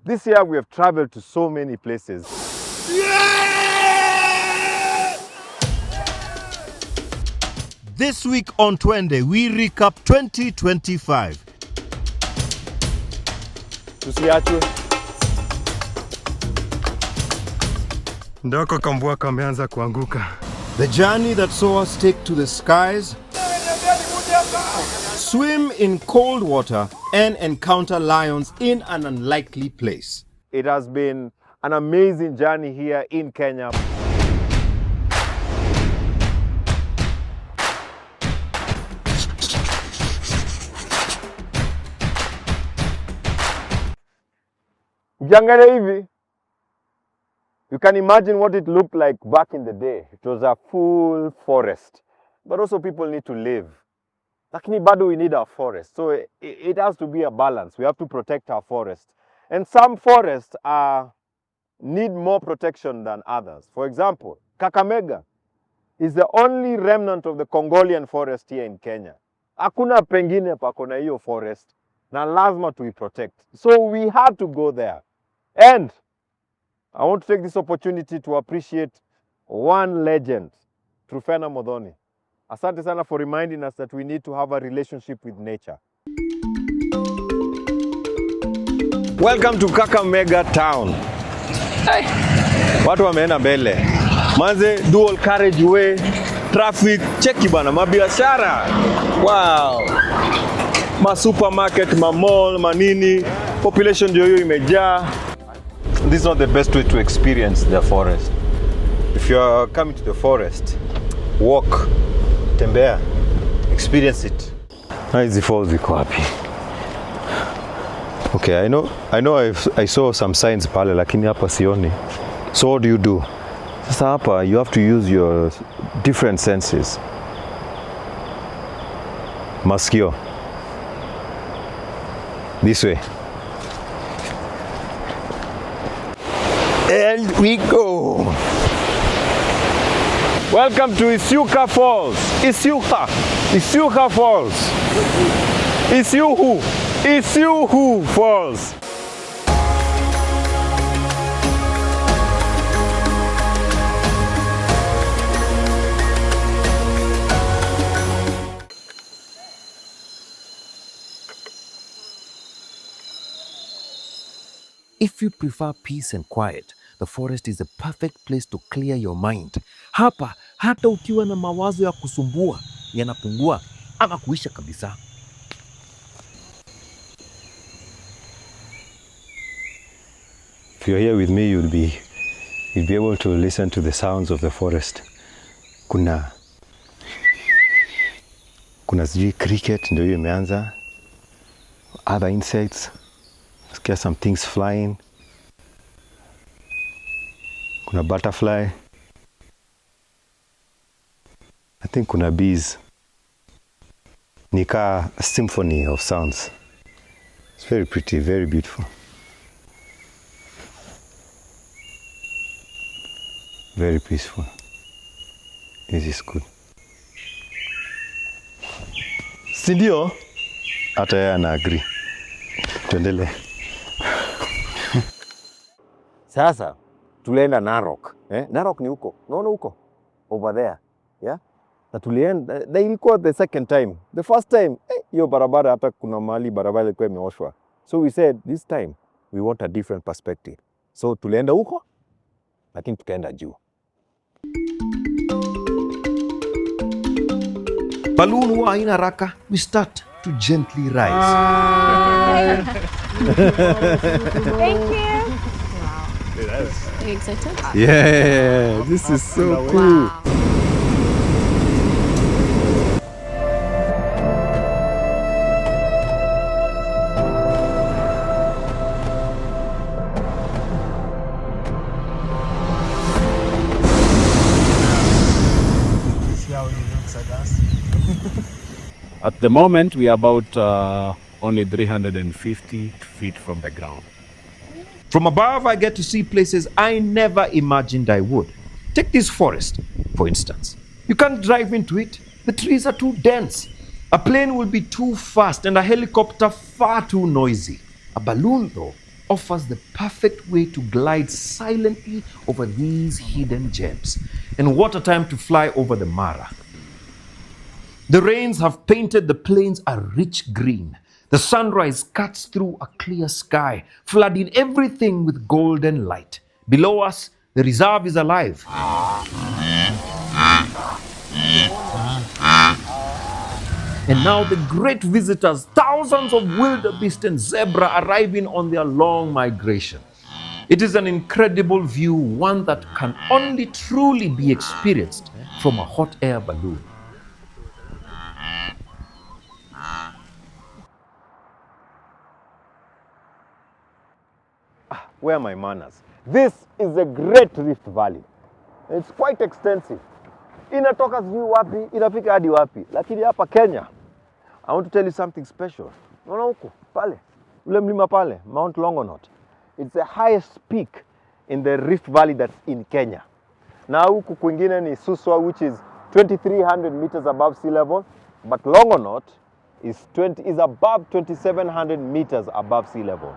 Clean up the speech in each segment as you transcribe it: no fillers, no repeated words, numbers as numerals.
This year we have traveled to so many places. This week on Twende, we recap 2025. Tusiachwe. Ndoko kambua kameanza kuanguka. The journey that saw us take to the skies, swim in cold water, and encounter lions in an unlikely place. It has been an amazing journey here in Kenya. Ukiangalia hivi, you can imagine what it looked like back in the day. It was a full forest, but also people need to live. Lakini bado we need our forest, so it has to be a balance. We have to protect our forest, and some forests need more protection than others. For example, Kakamega is the only remnant of the Congolian forest here in Kenya. Hakuna pengine pako na hiyo forest, na lazima protect. So we had to go there. And I want to take this opportunity to appreciate one legend, Trufena Modhoni. Asante sana for reminding us that we need to have a relationship with nature. Welcome to Kakamega town. Hey. Watu wameenda mbele. Manze, dual carriageway, traffic, cheki bana, mabiashara. Wow. Ma supermarket, ma mall, manini, population ndio hiyo imejaa. This is not the best way to experience the forest. If you are coming to the forest, walk, tembea, experience it. Hizi falls ziko wapi? Okay, I know I saw some signs pale lakini hapa sioni. So what do you do? Sasa hapa you have to use your different senses. Masikio. This way. And we go. Welcome to Isuka Falls. Isuka Falls. Isuhu Falls. If you prefer peace and quiet, the forest is the perfect place to clear your mind. Hapa, hata ukiwa na mawazo ya kusumbua, yanapungua ama kuisha kabisa. If you're here with me, you'll be able to listen to the sounds of the forest. Kuna sijui cricket ndio hiyo imeanza. Other insects. Scare some things flying. Kuna butterfly. I think kuna bees. Nika a symphony of sounds. It's very pretty, very beautiful. Very peaceful. This is good. Sindio? Hata yeye ana agree. Tuendelee. Sasa tulienda Narok. Narok ni huko. Unaona huko? Over there. Yeah? Na tulienda, ilikuwa the second time. The first time, hiyo barabara hata kuna mahali barabara ilikuwa imeoshwa. So we said this time we want a different perspective. So tulienda huko, lakini tukaenda juu. Balloon wa haina haraka, we start to gently rise. Thank you. Wow. Are you excited? Yeah, this is so cool. Wow. At the moment, we are about only 350 feet from the ground. From above, I get to see places I never imagined I would. Take this forest, for instance. You can't drive into it. The trees are too dense. A plane will be too fast and a helicopter far too noisy. A balloon, though, offers the perfect way to glide silently over these hidden gems. And what a time to fly over the Mara. The rains have painted the plains a rich green. The sunrise cuts through a clear sky, flooding everything with golden light. Below us, the reserve is alive. And now the great visitors, thousands of wildebeest and zebra arriving on their long migration. It is an incredible view, one that can only truly be experienced from a hot air balloon. Where are my manners? This is the Great Rift Valley. It's quite extensive. Inatoka sijui wapi, inafika hadi wapi. Lakini hapa Kenya, I want to tell you something special. Unaona huko, pale, ule mlima pale, Mount Longonot. It's the highest peak in the Rift Valley that's in Kenya. Na huku kwingine ni Suswa, which is 2,300 meters above sea level. But Longonot is above 2,700 meters above sea level.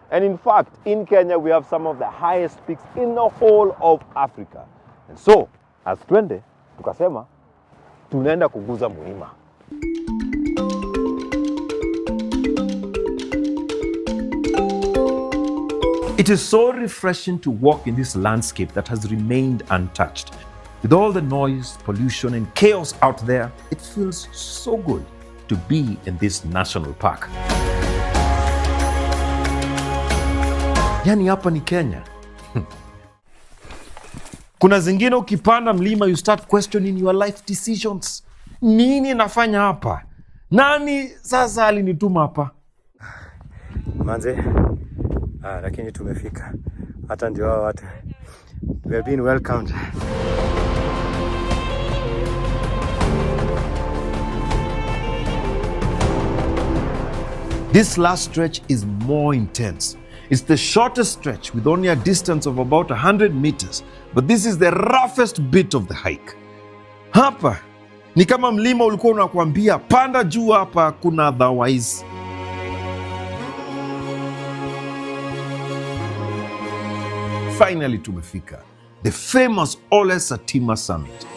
And in fact, in Kenya, we have some of the highest peaks in the whole of Africa. And so, as Twende, tukasema, tunaenda kuguza mlima. It is so refreshing to walk in this landscape that has remained untouched. With all the noise, pollution, and chaos out there, it feels so good to be in this national park. Yani hapa ni Kenya. Kuna zingine ukipanda mlima, you start questioning your life decisions. Nini nafanya hapa? Nani sasa alinituma hapa? Manze, lakini tumefika. Hata ndio hao watu. We have been welcomed. This last stretch is more intense. It's the shortest stretch with only a distance of about 100 meters, but this is the roughest bit of the hike. Hapa ni kama mlima ulikuwa unakuambia panda juu, hapa kuna otherwise. Finally tumefika, the famous Ole Satima Summit.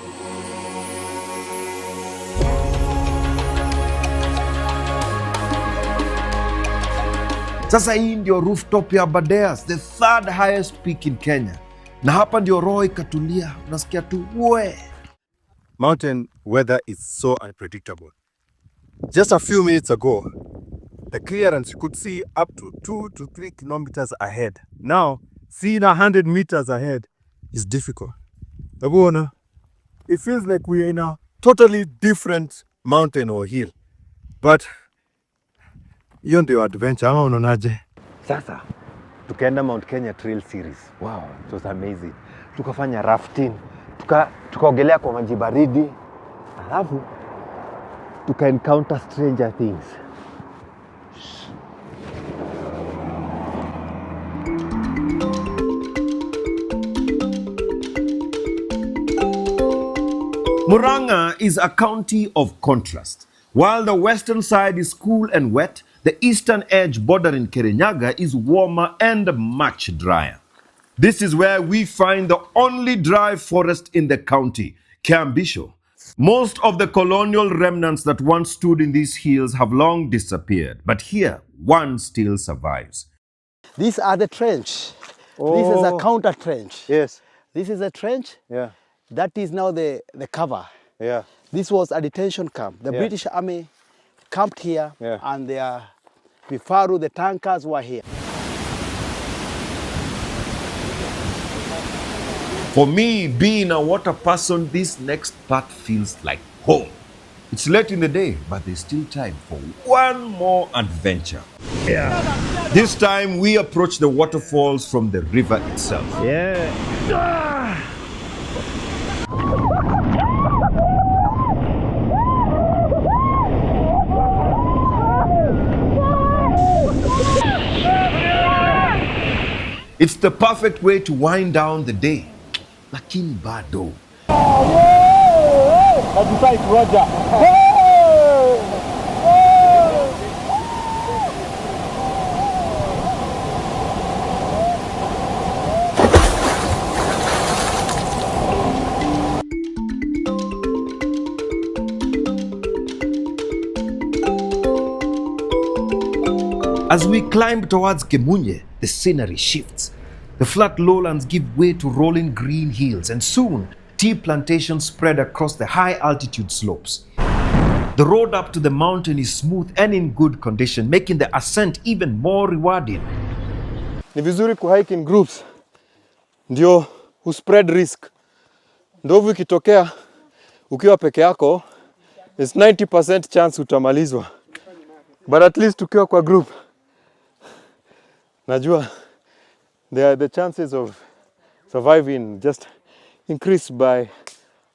Sasa hii ndio rooftop ya Aberdares, the third highest peak in Kenya. Na hapa ndio roho ikatulia, unasikia tu we. Mountain weather is so unpredictable. Just a few minutes ago, the clearance you could see up to 2 to 3 kilometers ahead. Now, seeing 100 meters ahead is difficult. It feels like we are in a totally different mountain or hill. But hiyo ndio adventure, ama unaonaje? Sasa, tukaenda Mount Kenya Trail Series. Wow, it was amazing. Tukafanya rafting, tukaogelea kwa maji baridi, alafu encounter stranger things. Murang'a is a county of contrast. While the western side is cool and wet, the eastern edge bordering Kirinyaga is warmer and much drier. This is where we find the only dry forest in the county, Kiambisho. Most of the colonial remnants that once stood in these hills have long disappeared, but here one still survives. These are the trench. This is a counter trench. Yes. This is a trench. Yeah. That is now the cover. Yeah. This was a detention camp. The British Army camped here, and their Vifaru, the tankers, were here. For me, being a water person, this next part feels like home. It's late in the day, but there's still time for one more adventure. This time, we approach the waterfalls from the river itself. It's the perfect way to wind down the day. Lakini bado. As we climb towards Kemunye, the scenery shifts. The flat lowlands give way to rolling green hills, and soon tea plantations spread across the high altitude slopes. The road up to the mountain is smooth and in good condition, making the ascent even more rewarding. Ni vizuri kuhike in groups, ndio spread risk. Ndovu ikitokea ukiwa peke yako, it's 90% chance utamalizwa. But at least ukiwa kwa group, najua the chances of surviving just increase by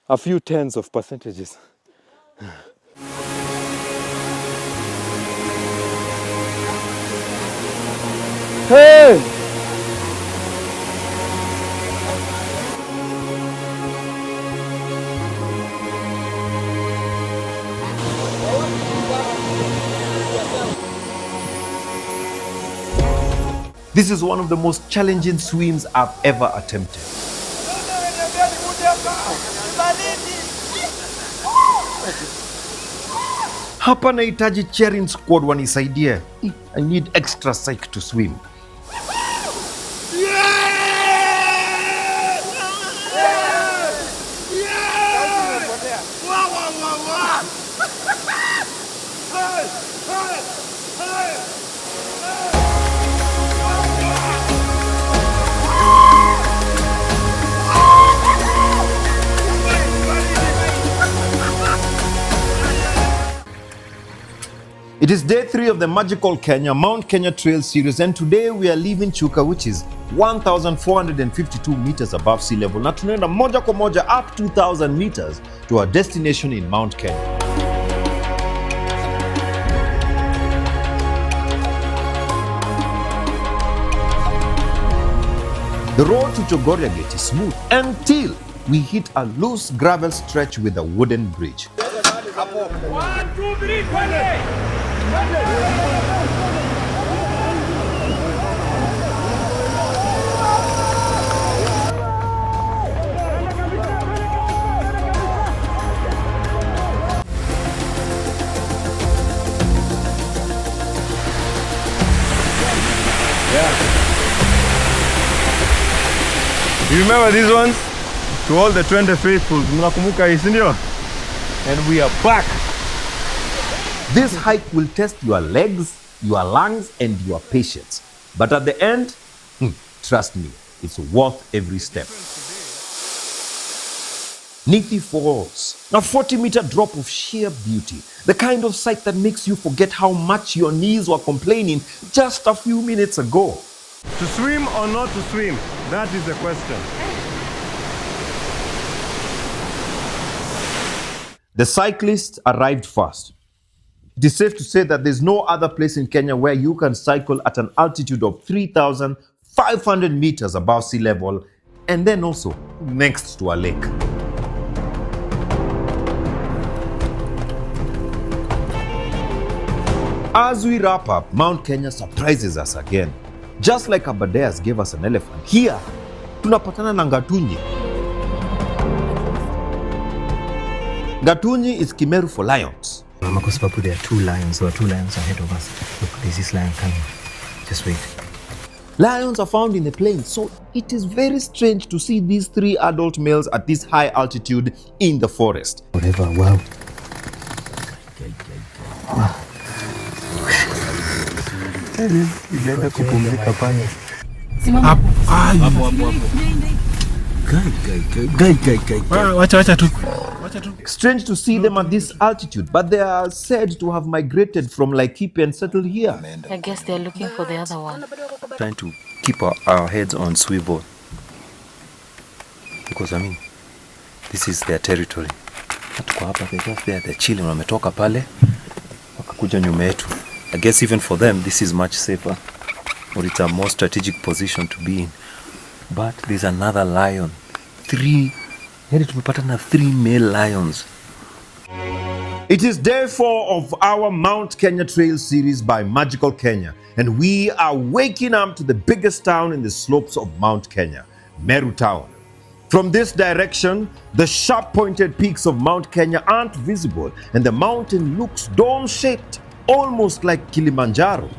a few tens of percentages. Hey! This is one of the most challenging swims I've ever attempted. Hapa nahitaji cheering squad wanisaidie. I need extra psych to swim. It is day 3 of the magical Kenya Mount Kenya Trail series, and today we are leaving Chuka, which is 1,452 meters above sea level. Na tunaenda moja kwa moja up 2,000 meters to our destination in Mount Kenya. The road to Chogoria Gate is smooth until we hit a loose gravel stretch with a wooden bridge. 1, 2, 3, Twende! You remember these ones? To all the Twende faithfuls, mnakumbuka hii, si ndio? And we are back. This hike will test your legs, your lungs, and your patience. But at the end, trust me, it's worth every step. Nithi Falls, a 40-meter drop of sheer beauty, the kind of sight that makes you forget how much your knees were complaining just a few minutes ago. To swim or not to swim? That is the question. The cyclists arrived first. It is safe to say that there's no other place in Kenya where you can cycle at an altitude of 3,500 meters above sea level, and then also next to a lake. As we wrap up, Mount Kenya surprises us again. Just like Abadeas gave us an elephant, here tunapatana na Ngatunyi. Ngatunyi is Kimeru for lions. Kwa sababu there are two lions ahead of us. Look, there's this lion coming. Just wait. Lions are found in the plains, so it is very strange to see these 3 adult males at this high altitude in the forest. Whatever, wow. Strange to see them at this altitude, but they are said to have migrated from Laikipia and settled here. I guess they're looking for the other one. Trying to keep our heads on swivel. Because I mean, this is their territory. Tuko hapa, they're just there, they're chilling. Wametoka pale, wakakuja nyuma yetu. I guess even for them, this is much safer. Or it's a more strategic position to be in. But there's another lion. 3 male lions. It is day 4 of our Mount Kenya Trail series by Magical Kenya, and we are waking up to the biggest town in the slopes of Mount Kenya, Meru town. From this direction, the sharp-pointed peaks of Mount Kenya aren't visible, and the mountain looks dome-shaped, almost like Kilimanjaro.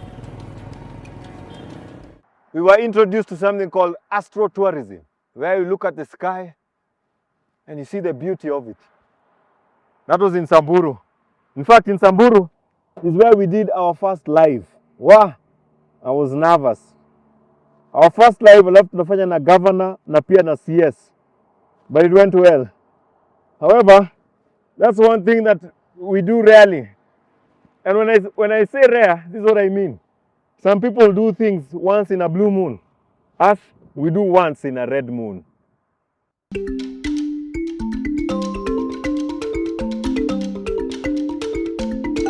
we were introduced to something called astrotourism, where you look at the sky and you see the beauty of it. That was in Samburu. In fact, in Samburu is where we did our first live. Wow, I was nervous. Our first live, alafu tunafanya na governor na pia na CS. But it went well. However, that's one thing that we do rarely. And when I say rare, this is what I mean. Some people do things once in a blue moon. Us, we do once in a red moon.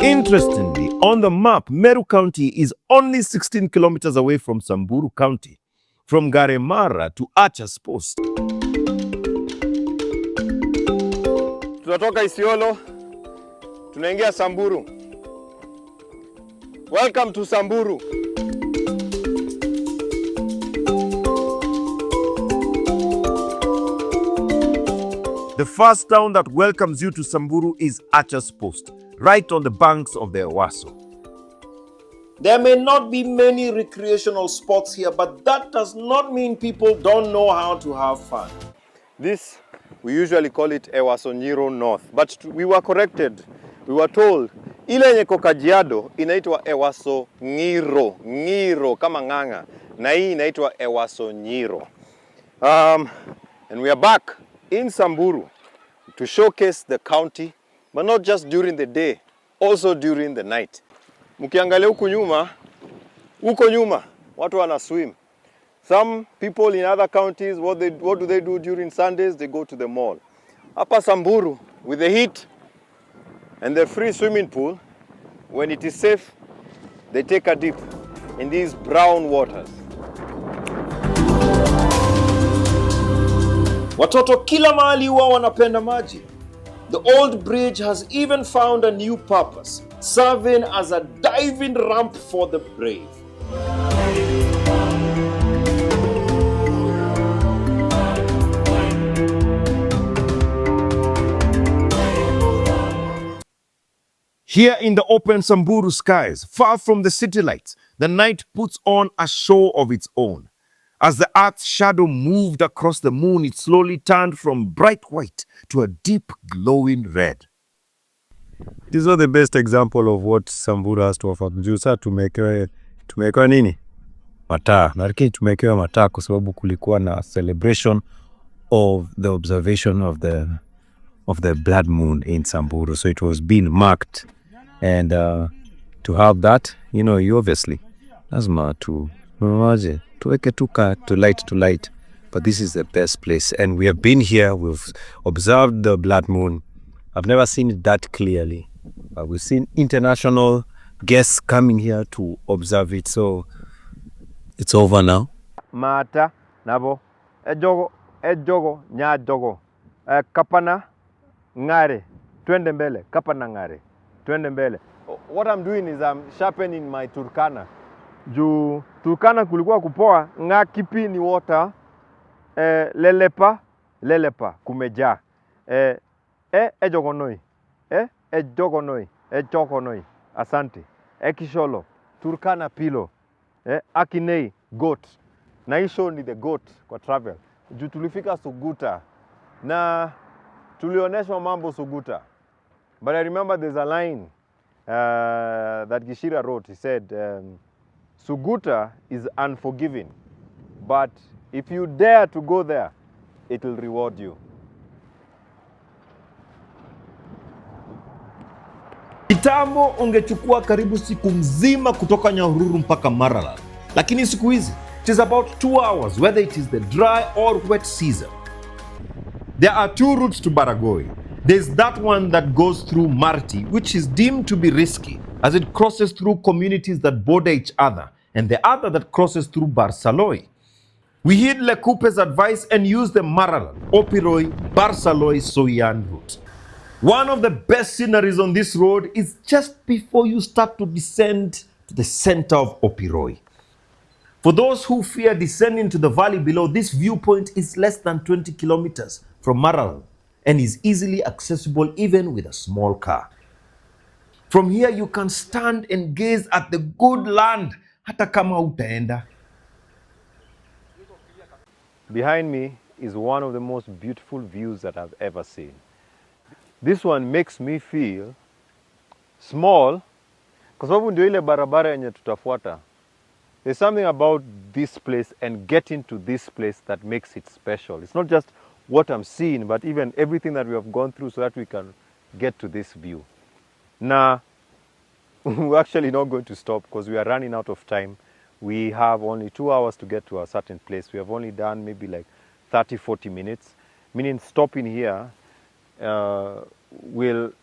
Interestingly, on the map, Meru County is only 16 kilometers away from Samburu County, from Garemara to Archer's Post. Tunatoka Isiolo, tunaingia Samburu. Welcome to Samburu. The first town that welcomes you to Samburu is Archer's Post, right on the banks of the Ewaso. There may not be many recreational spots here, but that does not mean people don't know how to have fun. This, we usually call it Ewaso Nyiro North, but we were corrected. We were told, ile yenye iko Kajiado inaitwa Ewaso Ngiro kama ng'ang'a, na hii inaitwa Ewaso Nyiro. And we are back in Samburu to showcase the county, but not just during the day, also during the night. Mkiangalia huku nyuma, watu wana swim. Some people in other counties, what do they do during Sundays? They go to the mall. Hapa Samburu, with the heat and the free swimming pool, when it is safe, they take a dip in these brown waters. Watoto kila mahali huwa wanapenda maji. The old bridge has even found a new purpose, serving as a diving ramp for the brave. Here in the open Samburu skies, far from the city lights, the night puts on a show of its own. As the Earth's shadow moved across the moon, it slowly turned from bright white to a deep glowing red. These are the best example of what Samburu has to offer. Jusa tumekewa nini? Mataa. Lakini tumekewa mataa kwa sababu kulikuwa na celebration of the observation of the blood moon in Samburu. So it was being marked, and to have that, you obviously lazima tuweke to light. But this is the best place, and we have been here. We've observed the blood moon. I've never seen it that clearly, but we've seen international guests coming here to observe it. So it's over now. Mata nabo ejogo nyajogo kapana ngare twende mbele kapana ngare twende mbele. What I'm doing is I'm sharpening my Turkana. Juu Turkana kulikuwa kupoa, nga kipi ni water, lelepa kumeja, ejogonoi, ejogonoi, asante, ekisholo, Turkana pilo, akinei, goat. Na hii show ni the goat kwa travel. Juu tulifika Suguta na tulioneshwa mambo Suguta. But I remember there's a line that Gishira wrote. He said, Suguta is unforgiving, but if you dare to go there, it will reward you. Kitambo ungechukua karibu siku mzima kutoka Nyahururu mpaka Maralal. Lakini siku hizi, it is about 2 hours, whether it is the dry or wet season. There are 2 routes to Baragoi. There's that one that goes through Marti, which is deemed to be risky, as it crosses through communities that border each other, and the other that crosses through Barsaloi. We heed Lekupe's advice and use the Maralal, Opiroi, Barsaloi, Soyan route. One of the best sceneries on this road is just before you start to descend to the center of Opiroi. For those who fear descending to the valley below, this viewpoint is less than 20 kilometers from Maralal and is easily accessible even with a small car. From here, you can stand and gaze at the good land, hata kama utaenda. Behind me is one of the most beautiful views that I've ever seen. This one makes me feel small kwa sababu ndio ile barabara yenye tutafuata. There's something about this place and getting to this place that makes it special. It's not just what I'm seeing, but even everything that we have gone through so that we can get to this view. Now, we're actually not going to stop because we are running out of time. We have only 2 hours to get to a certain place. We have only done maybe like 30, 40 minutes, meaning stopping here will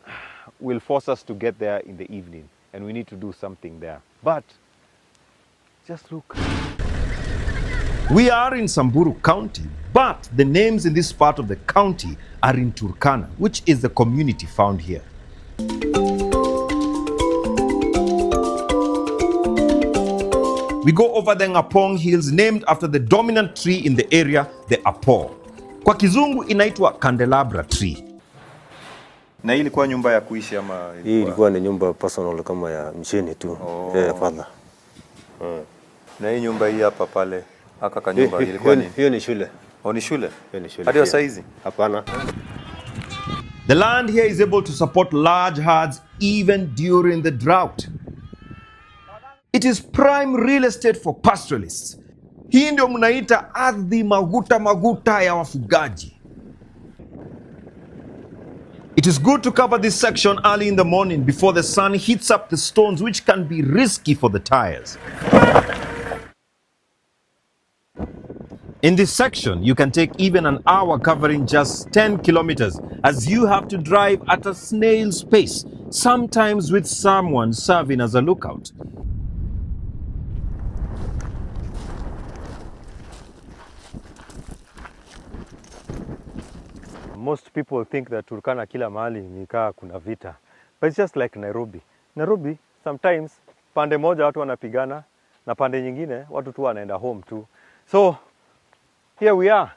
force us to get there in the evening, and we need to do something there. But just look. We are in Samburu County, but the names in this part of the county are in Turkana, which is the community found here. We go over the Ngapong Hills, named after the dominant tree in the area, the apo. Kwa kizungu inaitwa candelabra tree. Na hii ilikuwa nyumba ya kuishi ama hii ilikuwa ni nyumba personal kama ya msheni tu. Father. Na hii nyumba hii hapa pale aka kanyumba ilikuwa ni hiyo ni shule. Ni shule? Hiyo ni shule. Hadi sasa hizi? Hapana. The land here is able to support large herds even during the drought. It is prime real estate for pastoralists. Hii ndio mnaita ardhi maguta ya wafugaji. It is good to cover this section early in the morning before the sun heats up the stones, which can be risky for the tires. In this section, you can take even an hour covering just 10 kilometers as you have to drive at a snail's pace, sometimes with someone serving as a lookout. Most people think that Turkana kila mahali nikaa kuna vita. But it's just like Nairobi. Nairobi, sometimes pande moja watu wanapigana na pande nyingine watu tu wanaenda home tu. So, here we are.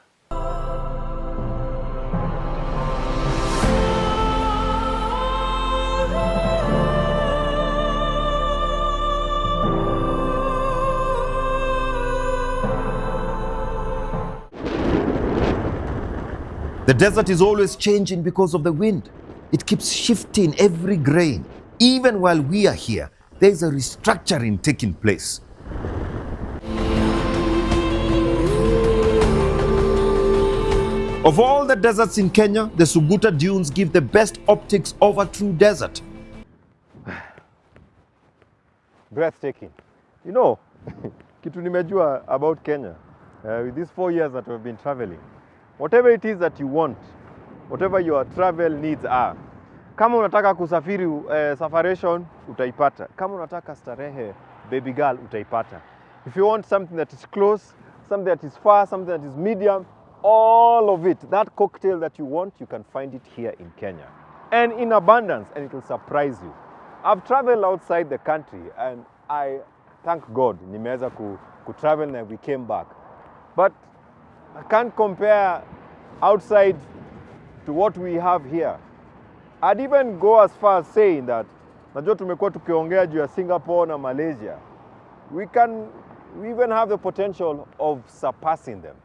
The desert is always changing because of the wind. It keeps shifting every grain. Even while we are here, there is a restructuring taking place. Of all the deserts in Kenya, the Suguta dunes give the best optics of a true desert. Breathtaking. You know, kitu nimejua about Kenya, with these 4 years that we've been traveling, whatever it is that you want, whatever your travel needs are, kama unataka kusafiri safaration, utaipata. Kama unataka starehe, baby girl, utaipata. If you want something that is close, something that is far, something that is medium, all of it, that cocktail that you want, you can find it here in Kenya. And in abundance, and it will surprise you. I've traveled outside the country, and I thank God, nimeweza travel and we came back. But I can't compare outside to what we have here. I'd even go as far as saying that, najua tumekuwa tukiongea juu ya Singapore na Malaysia. We even have the potential of surpassing them.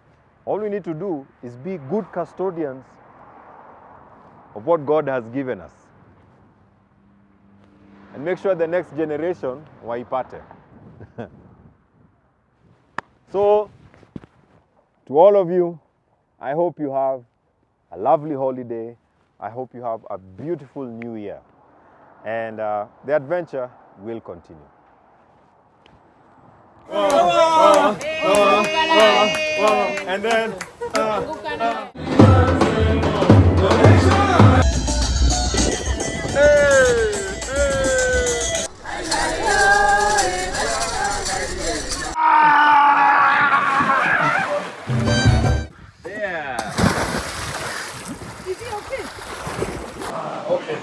All we need to do is be good custodians of what God has given us. And make sure the next generation waipate. So, to all of you, I hope you have a lovely holiday. I hope you have a beautiful new year. And the adventure will continue. And then... Okay,